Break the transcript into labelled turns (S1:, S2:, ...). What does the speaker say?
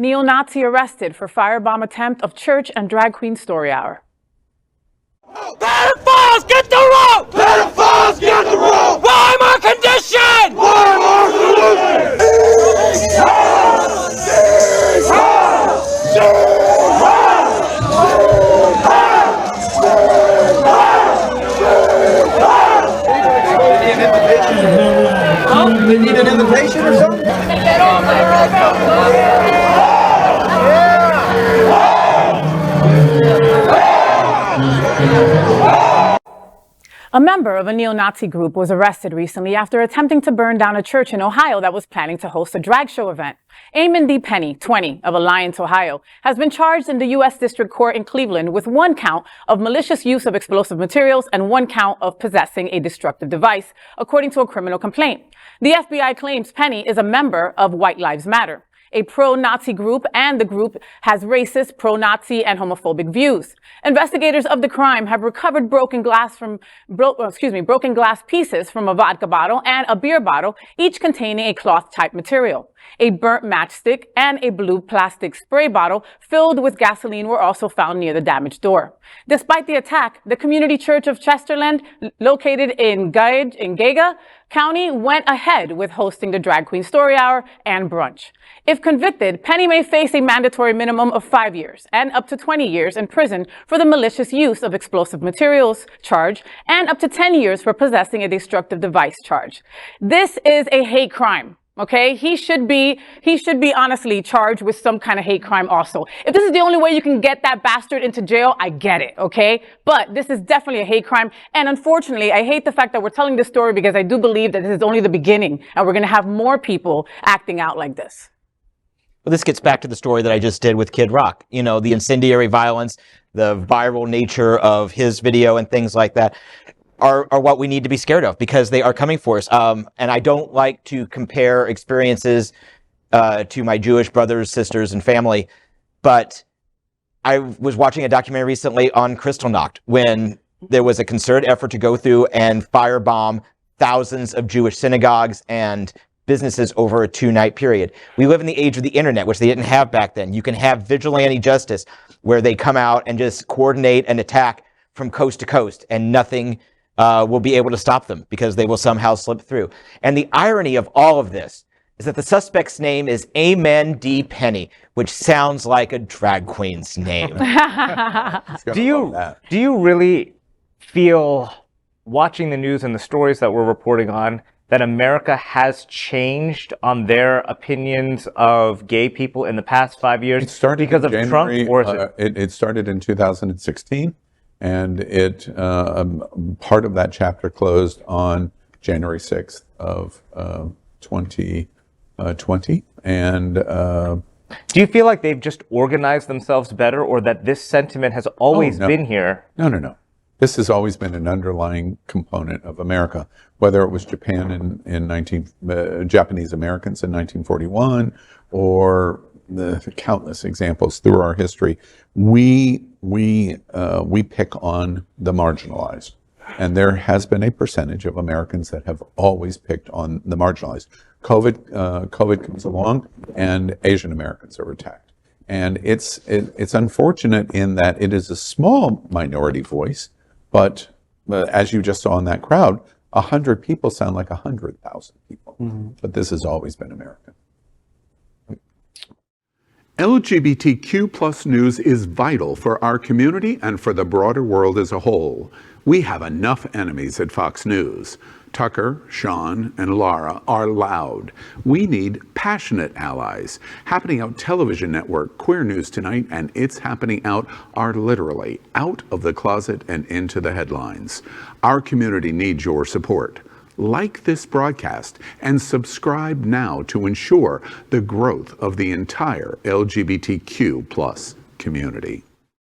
S1: Neo-Nazi arrested for firebomb attempt of church and drag queen story hour.
S2: Pedophiles, get the rope! Pedophiles, get the rope! Why more condition? Why more solution?
S3: They need an invitation or something?
S1: A member of a neo-Nazi group was arrested recently after attempting to burn down a church in Ohio that was planning to host a drag show event. Aimenn D, 20, of Alliance, Ohio, has been charged in the U.S. District Court in Cleveland with 1 count of malicious use of explosive materials and 1 count of possessing a destructive device, according to a criminal complaint. The FBI claims Penny is a member of White Lives Matter, a pro-Nazi group, and the group has racist, pro-Nazi, and homophobic views. Investigators of the crime have recovered broken glass pieces from a vodka bottle and a beer bottle, each containing a cloth-type material. A burnt matchstick and a blue plastic spray bottle filled with gasoline were also found near the damaged door. Despite the attack, the Community Church of Chesterland, located in Geauga County, went ahead with hosting the drag queen story hour and brunch. If convicted, Penny may face a mandatory minimum of 5 years and up to 20 years in prison for the malicious use of explosive materials charge and up to 10 years for possessing a destructive device charge. This is a hate crime. Okay, he should be honestly charged with some kind of hate crime also. If this is the only way you can get that bastard into jail, I get it, okay? But this is definitely a hate crime. And unfortunately, I hate the fact that we're telling this story because I do believe that this is only the beginning and we're going to have more people acting out like this.
S4: Well, this gets back to the story that I just did with Kid Rock. You know, the incendiary violence, the viral nature of his video and things like that are what we need to be scared of because they are coming for us. And I don't like to compare experiences to my Jewish brothers, sisters, and family, but I was watching a documentary recently on Kristallnacht when there was a concerted effort to go through and firebomb thousands of Jewish synagogues and businesses over a 2-night period. We live in the age of the internet, which they didn't have back then. You can have vigilante justice where they come out and just coordinate an attack from coast to coast and nothing will be able to stop them because they will somehow slip through. And the irony of all of this is that the suspect's name is Aimenn D, which sounds like a drag queen's name.
S5: Do you really feel, watching the news and the stories that we're reporting on, that America has changed on their opinions of gay people in the past 5 years because of Trump? Or is
S6: it started in 2016. And part of that chapter closed on January 6th of 2020. And
S5: do you feel like they've just organized themselves better, or that this sentiment has always been here?
S6: No. This has always been an underlying component of America, whether it was Japan Japanese Americans in 1941, or the countless examples through our history. We pick on the marginalized, and there has been a percentage of Americans that have always picked on the marginalized. COVID comes along, and Asian Americans are attacked, and it's unfortunate in that it is a small minority voice, but as you just saw in that crowd, 100 people sound like 100,000 people. Mm-hmm. But this has always been American.
S7: LGBTQ plus news is vital for our community and for the broader world as a whole. We have enough enemies at Fox News. Tucker, Sean, and Laura are loud. We need passionate allies. Happening Out Television Network, Queer News Tonight, and It's Happening Out are literally out of the closet and into the headlines. Our community needs your support. Like this broadcast and subscribe now to ensure the growth of the entire LGBTQ plus community.